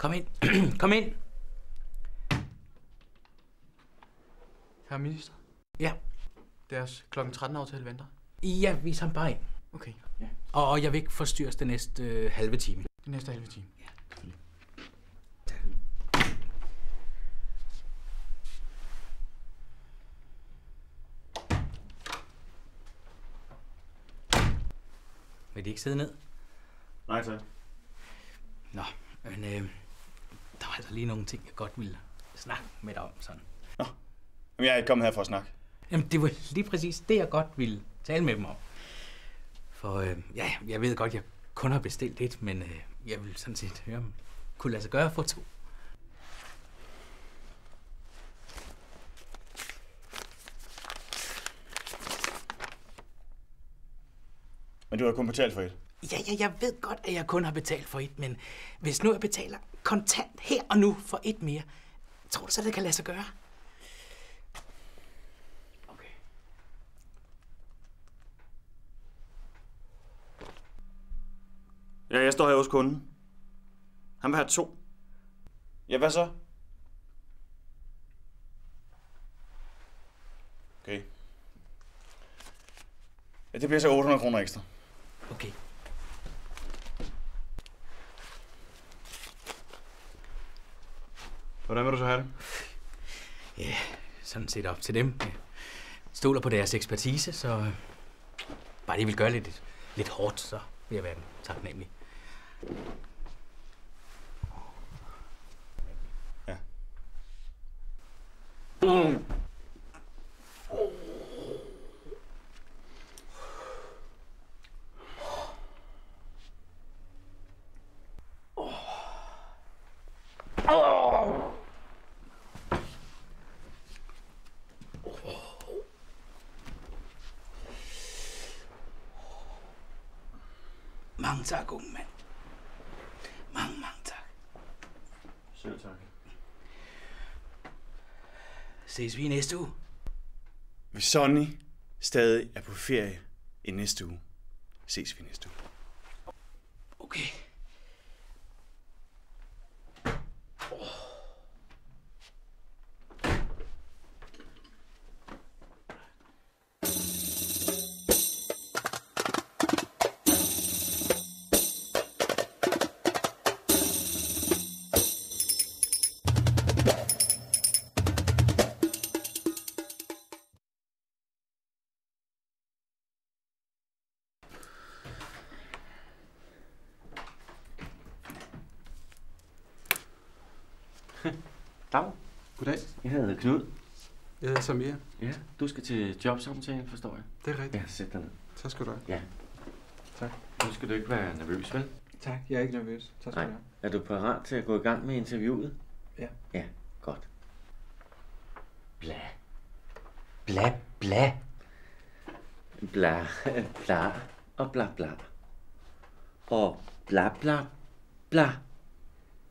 Kom ind. Kom ind. Herre minister, Ja. deres kl. 13-aftale venter. Ja, vis ham bare ind. Okay, ja. Og jeg vil ikke forstyrres den næste halve time. Det næste halve time. Ja, selvfølgelig. Vil de ikke sidde ned? Nej, tak. Nå, men der var altså lige nogle ting, jeg godt ville snakke med dig om sådan. Nå, jamen, jeg er ikke kommet her for at snakke. Jamen, det var lige præcis det, jeg godt ville tale med dem om. For ja, jeg ved godt, jeg kun har bestilt et, men jeg vil sådan set høre, om det kunne lade sig gøre at få 2. Men du har kun betalt for et. Ja, jeg ved godt, at jeg kun har betalt for et, men hvis nu jeg betaler kontant her og nu for et mere, tror du så, det kan lade sig gøre? Okay. Ja, jeg står her hos kunden. Han vil have 2. Ja, hvad så? Okay. Ja, det bliver så 800 kroner ekstra. Okay. Hvordan vil du så have det? Ja, sådan set op til dem. Jeg stoler på deres ekspertise, så bare de vil gøre lidt hårdt, så vil jeg være dem taknemmelig. Ja. Mange tak, unge mand. Mange tak. Selv tak. Ses vi i næste uge? Hvis Sonny stadig er på ferie i næste uge, ses vi næste uge. Okay. Dag. Goddag. Jeg hedder Knud. Jeg hedder Samir. Ja, du skal til jobsamtale, forstår jeg. Det er rigtigt. Ja, sæt dig ned. Så skal du have. Ja. Tak. Nu skal du ikke være nervøs, vel? Tak, jeg er ikke nervøs. Så skal Nej. du have. Er du parat til at gå i gang med interviewet? Ja. Ja, godt. Bla. Bla, bla. Bla, bla og bla, bla. Og bla, bla, bla.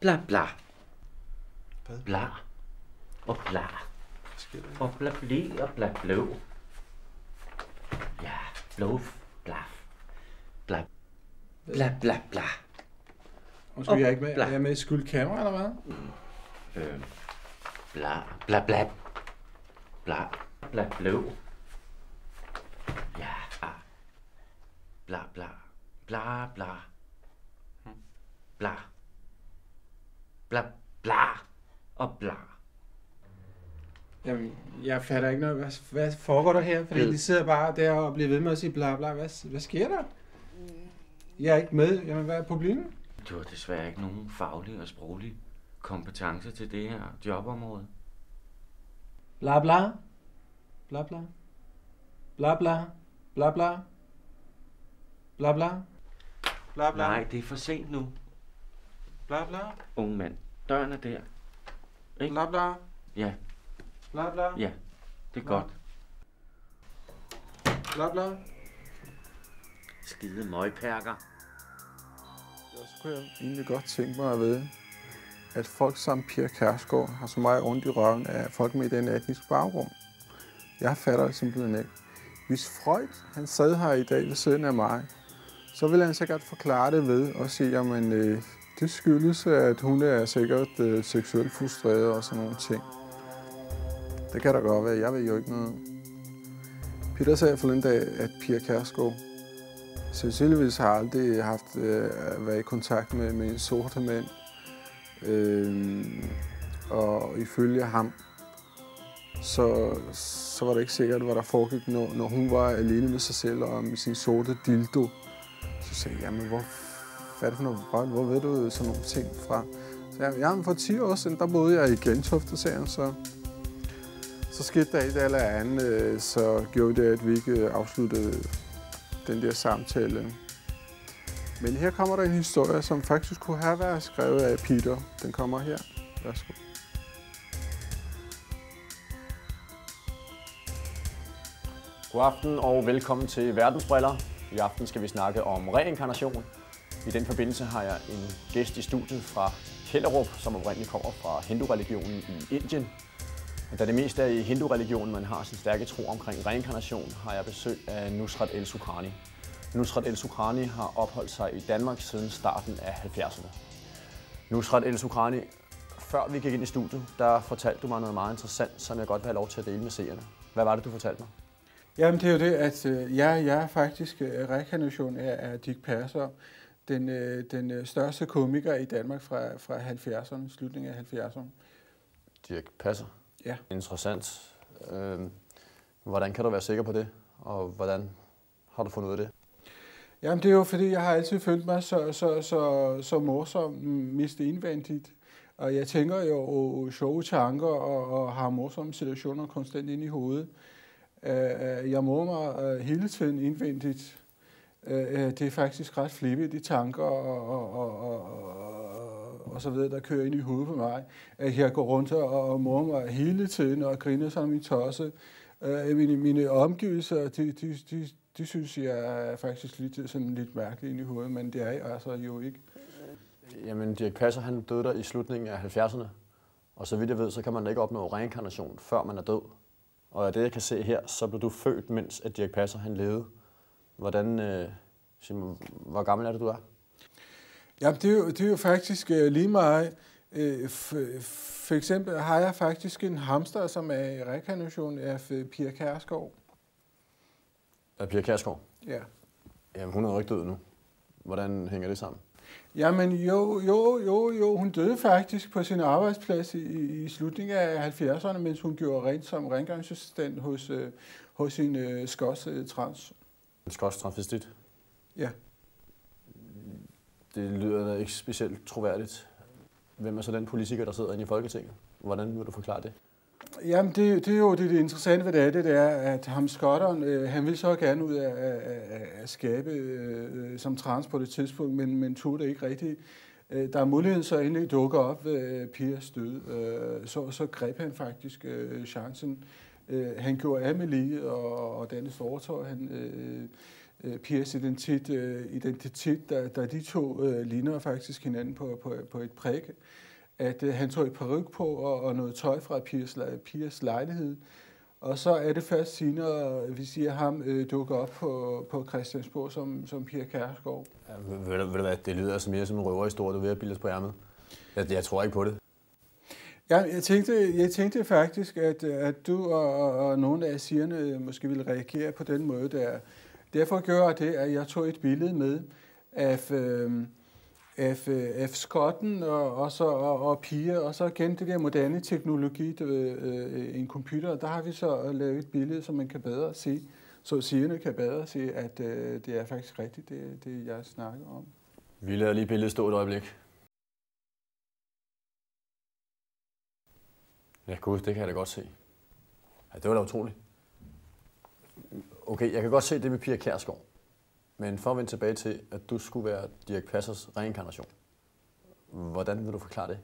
Bla, bla. Hvad? Bla. Og bla. Hvad sker der? Og bla, bli og bla, blå. Ja, blå, bla. Bla. Bla, bla, bla. Undskyld, jeg er ikke med. Bla. Er jeg med i skjult kamera, eller hvad? Bla, bla, bla. Bla, bla, blå. Ja. Bla, bla. Bla, bla. Bla. Bla, bla. Og bla. Jamen, jeg fatter ikke noget. Hvad foregår der her? Fordi de sidder bare der og bliver ved med at sige bla bla. Hvad sker der? Jeg er ikke med. Jamen, hvad er problemet? Du har desværre ikke nogen faglige og sproglige kompetencer til det her jobområde. Bla bla. Bla bla. Bla bla. Bla bla. Bla bla. Bla bla. Nej, det er for sent nu, Bla bla. unge mand. Døren er der. Ikke? Bla bla. Ja, Bla bla. ja. Det er godt. Bla bla. Skide møgperker. Så kunne jeg egentlig godt tænke mig at vide, at folk som Pia Kjærsgaard har så meget ondt i røven af folk med den etniske baggrund. Jeg fatter det simpelthen ikke. Hvis Freud han sad her i dag ved siden af mig, så ville han sikkert forklare det ved og sige, jamen Det skyldes, at hun er sikkert seksuelt frustreret og sådan nogle ting. Det kan da godt være. Jeg ved jo ikke noget. Peter sagde forleden dag, at Pia Kjærsgaard sandsynligvis har aldrig været i kontakt med en sorte mand. Og ifølge ham, så var det ikke sikkert, hvad der foregik, når hun var alene med sig selv og med sin sorte dildo. Så sagde jeg, jamen hvad er det for noget? Hvor ved du sådan nogle ting fra? Så jeg, jamen for 10 år siden, der boede jeg i Gentofte, sagde han, så skete der et eller andet, så gjorde det, at vi ikke afsluttede den der samtale. Men her kommer der en historie, som faktisk kunne have været skrevet af Peter. Den kommer her. Værsgo. God aften og velkommen til Verdensbriller. I aften skal vi snakke om reinkarnation. I den forbindelse har jeg en gæst i studiet fra Hellerup, som oprindeligt kommer fra hindu-religionen i Indien. Da det mest er i hindu-religionen, man har sin stærke tro omkring reinkarnation, har jeg besøg af Nusrat El Sukrani. Nusrat El Sukrani har opholdt sig i Danmark siden starten af 70'erne. Nusrat El Sukrani, før vi gik ind i studiet, der fortalte du mig noget meget interessant, som jeg godt vil have lov til at dele med seerne. Hvad var det, du fortalte mig? Jamen det er jo det, at jeg er faktisk reinkarnation af Dirch Passer, den største komiker i Danmark fra 70'erne, slutningen af 70'erne. Dirch Passer? Ja. Interessant. Hvordan kan du være sikker på det, og hvordan har du fundet ud af det? Jamen det er jo fordi, jeg har altid følt mig så morsom, mest indvendigt. Og jeg tænker jo sjove tanker og har morsomme situationer konstant ind i hovedet. Jeg morder mig hele tiden indvendigt. Det er faktisk ret flippigt, de tanker og så videre, der kører ind i hovedet på mig. At jeg går rundt og morder mig hele tiden og griner som min tosse. Mine omgivelser, de synes jeg er faktisk lidt mærkeligt ind i hovedet, men det er jeg altså jo ikke. Jamen, Dirch Passer, han døde der i slutningen af 70'erne. Og så vidt jeg ved, så kan man ikke opnå reinkarnation, før man er død. Og af det, jeg kan se her, så blev du født, mens at Dirch Passer han levede. Hvor gammel er det, du er? Jamen, det er jo faktisk lige meget. For eksempel har jeg faktisk en hamster, som er i reinkarnation af Pia Kjærsgaard. Af Pia Kjærsgaard? Ja. Jamen, hun er jo ikke død nu. Hvordan hænger det sammen? Jamen jo, hun døde faktisk på sin arbejdsplads i slutningen af 70'erne, mens hun gjorde rent som rengøringsassistent hos sin skotsk trans. En skotsk transvestit? Ja. Det lyder da ikke specielt troværdigt. Hvem er så den politiker, der sidder inde i Folketinget? Hvordan vil du forklare det? Jamen, det er jo det interessante ved det er, at ham skotteren, han ville så gerne ud af skabe som trans på det tidspunkt, men tog det ikke rigtigt. Der er muligheden så endelig dukker op ved Pias død, så greb han faktisk chancen. Han gjorde af med liget, og dernæst overtog han Pias identitet, da de to ligner faktisk hinanden på et prik. At han tog et paryk på og noget tøj fra Pias lejlighed. Og så er det først senere, vi siger, ham dukker op på Christiansborg som Pia Kjærsgaard. Ja, ved du hvad, det lyder altså mere som en røverhistorie, du er ved at bilde os på ærmet. Jeg tror ikke på det. Ja, jeg tænkte faktisk, at du og nogle af seerne måske ville reagere på den måde der. Derfor gør jeg det, at jeg tog et billede med af skotten og Pia, og så gennem det der moderne teknologi, en computer, der har vi så lavet et billede, som man kan bedre se, så seerne kan bedre se, at det er faktisk rigtigt, det jeg snakker om. Vi lader lige billedet stå et øjeblik. Ja, gud, det kan jeg da godt se. Ja, det var da utroligt. Okay, jeg kan godt se det med Pia Kjærsgaard. Men for at vende tilbage til, at du skulle være Dirch Passers reinkarnation. Hvordan vil du forklare det?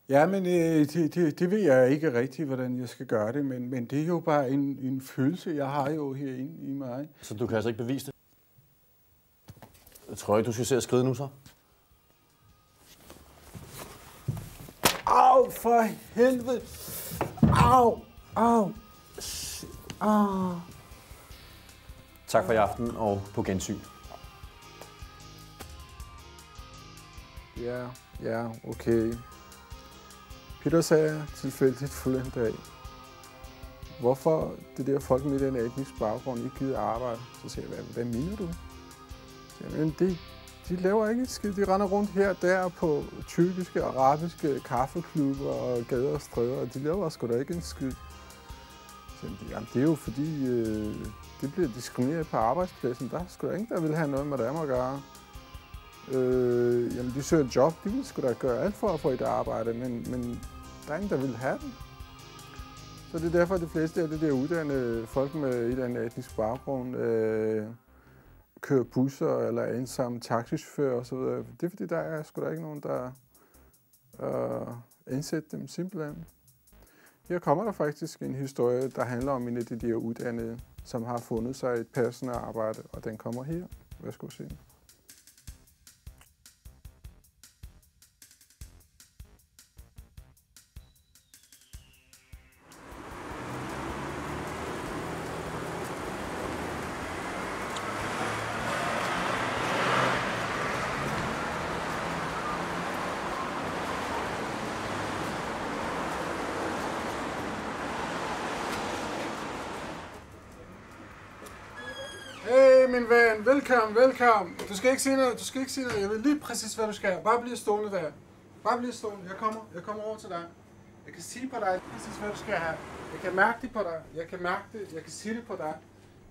Ja, men det ved jeg ikke rigtigt, hvordan jeg skal gøre det, men det er jo bare en følelse, jeg har jo herinde i mig. Så du kan altså ikke bevise det? Jeg tror ikke, du skal se at skride nu så? Au, for helvede! Au! Tak for i aften og på gensyn. Ja, okay. Peter sagde tilfældigt forleden dag, hvorfor det der folk med den etniske baggrund ikke gider arbejde. Så siger jeg, hvad mener du? Jamen, de laver ikke skid. De render rundt her og der på tyrkiske, arabiske kaffeklubber og gader og stræder, og de laver sgu da ikke en skid. Så jamen, det er jo fordi, de bliver diskrimineret på arbejdspladsen. Der er sgu da ingen, der vil have noget med dem at gøre. Jamen, de søger et job. De vil sgu da gøre alt for at få et arbejde, men der er ingen, der vil have det. Så det er derfor, at de fleste af de der uddannede folk med et eller andet etnisk baggrund kører busser eller er ensomme taxichauffører osv. Det er fordi, der er sgu da ikke nogen, der ansætter dem simpelthen. Her kommer der faktisk en historie, der handler om en af de der uddannede, som har fundet sig et passende arbejde, og den kommer her. Værsgo at se. Hey, min ven. Velkommen. Du skal ikke sige noget. Jeg ved lige præcis, hvad du skal. Bare blive stående der. Jeg kommer over til dig. Jeg kan sige på dig præcis, hvad du skal have. Jeg kan mærke det på dig. Jeg kan sige det på dig.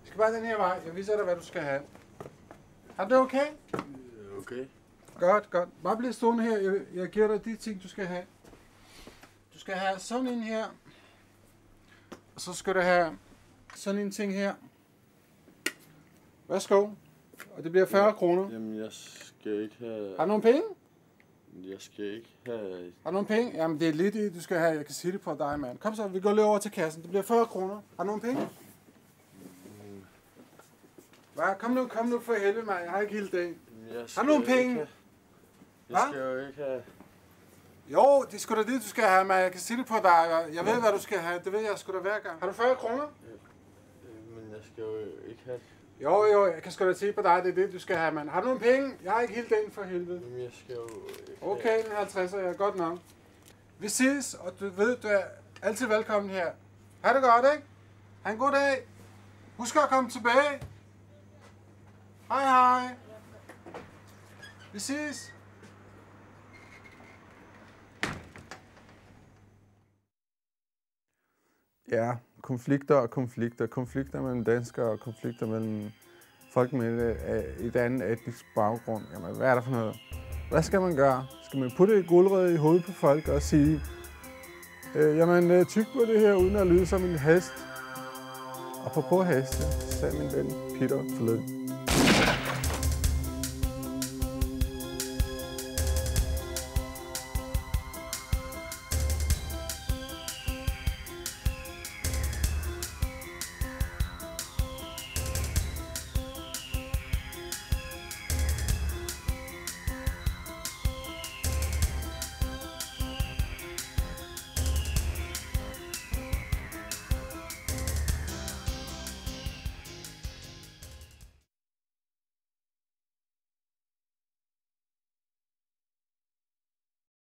Du skal bare den her vej. Jeg viser dig, hvad du skal have. Er det okay? Okay. Godt. Bare blive stående her. Jeg giver dig de ting, du skal have. Du skal have sådan en her. Og så skal du have sådan en ting her. Værsgo. Og det bliver 40 kroner. Jamen, jeg skal ikke have... Har du nogle penge? Jeg skal ikke have... Har du nogle penge? Jamen, det er lidt det, du skal have. Jeg kan sige det på dig, mand. Kom så, vi går lige over til kassen. Det bliver 40 kroner. Har du nogle penge? Hvad? Kom nu for helvede, mand. Jeg har ikke hele dagen. Har du nogle penge? Jeg skal jo ikke have... Jo, det er sgu da det, du skal have, mand. Jeg kan sige det på dig. Jeg ved, hvad du skal have. Det ved jeg sgu da hver gang. Har du 40 kroner? Men jeg skal jo ikke have... Jo, jeg kan sgu da sige på dig, det er det, du skal have, mand. Har du nogle penge? Jeg har ikke hele dagen for helvede. Jamen, jeg skal jo ikke Okay, den 50'er, jeg er godt nok. Vi ses, og du ved, du er altid velkommen her. Ha' det godt, ikke? Ha' en god dag. Husk at komme tilbage. Hej. Vi ses. Ja, konflikter mellem danskere og konflikter mellem folk med et andet etnisk baggrund. Jamen, hvad er der for noget? Hvad skal man gøre? Skal man putte et guldrød i hovedet på folk og sige, jamen, tyk på det her, uden at lyde som en hest? Apropos heste, sagde min ven Peter forleden.